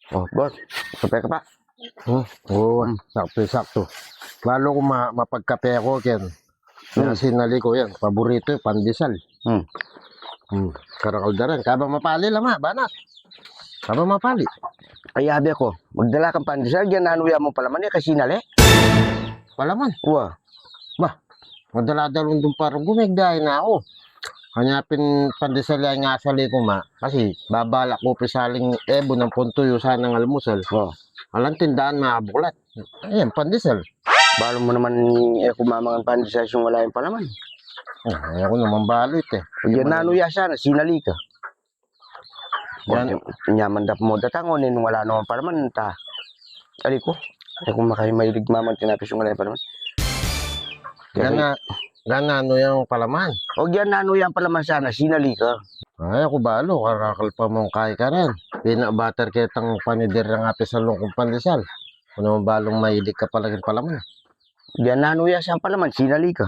Oh, boss. Kape ka pa. Oo, sakto. Lalo kung mapagkape ako, Ken. Kaya sinali ko yan. Paborito yung pandesal. Karakaldaran. Kaba mapali lama, banat. Kaba mapali. Ay, habi ako. Magdala kang pandesal. Yan, nanuya mo pala man eh. Kasi nali. Palaman. Uwa. Bah, madala-dalong doon parang gumigdahin na ako. Hanyapin pandesal yan nga sali ko ma. Kasi babalak ko pisaling ebo ng puntuyo sana ng almusal. Oh. Alang tindahan mga buklat. Ayan, pandesal. Balo mo naman kumamangan pandesal yung wala yung palaman. Ay, ako naman balo ito eh. Yan, nanuya sana. Sinali ka. Yan. Nyaman dap mo datangon nung wala naman palaman. Ta. Ali ko. Ay kung makahimayilig maman tinapis yung wala yung palaman. Gana ano yung palaman. O yan, nanuya palaman sana. Sinali ka. Ay, ako balo. Karakal pa mong kay ka rin. Pinabater kitang panider ng api sa lungkong pandesal. Kung naman balong mahilig ka palaging palaman. Yan, nanuya sa palaman. Sinali ka.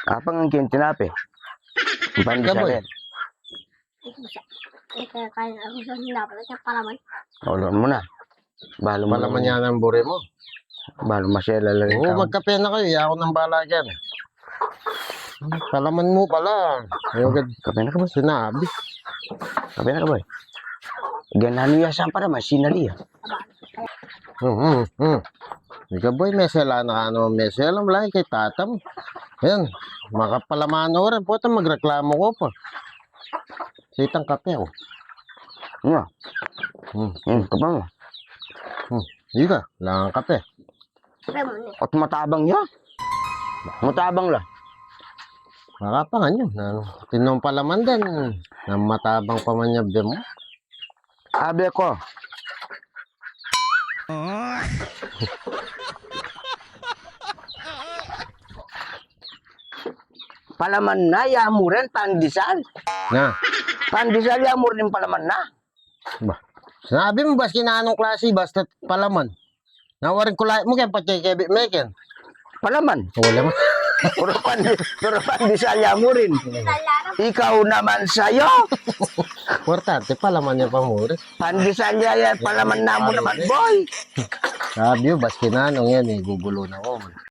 Kapang ang tinapi. Pandesal yan. Kaya ako sa dapat sa palaman. Ulan mo na. Balo mo. Palaman yan ang buri mo. Balo masyela lang yung Oo, tao. magkape na kayo. Ako ng bala dyan. Palaman mo pala. Ayaw agad. Kape na ka ba? Sinabi. Kape na ka ba? Ganano yan saan para mas sinali ah. Ikaw boy, mesela na ano, mesela mo lang kay tata mo. Ayan, makapalamano rin. Puta, magreklamo ko pa. Sitang kape oh. Nga. Kape mo. Hindi ka, lang kape. At matabang yan. Matabang lang. Makapangan yun. Tinong palaman din. Na matabang pa man niya mo. Abe ko. Palaman na, yamurin, pandesal. Na, Pandesal, yamurin palaman na. ba? Sinabi mo ba, kinanong klase, basta palaman. Nawarin ko lahat mo kaya pati kebit meken. Palaman. Wala mo. Puro pandesal, yamurin. Ikaw naman sa'yo. Importante, palaman niya pamuri. Pandesal, yan, palaman na mo naman, boy. Sabi mo, bas kinanong yan eh, gugulo na ko.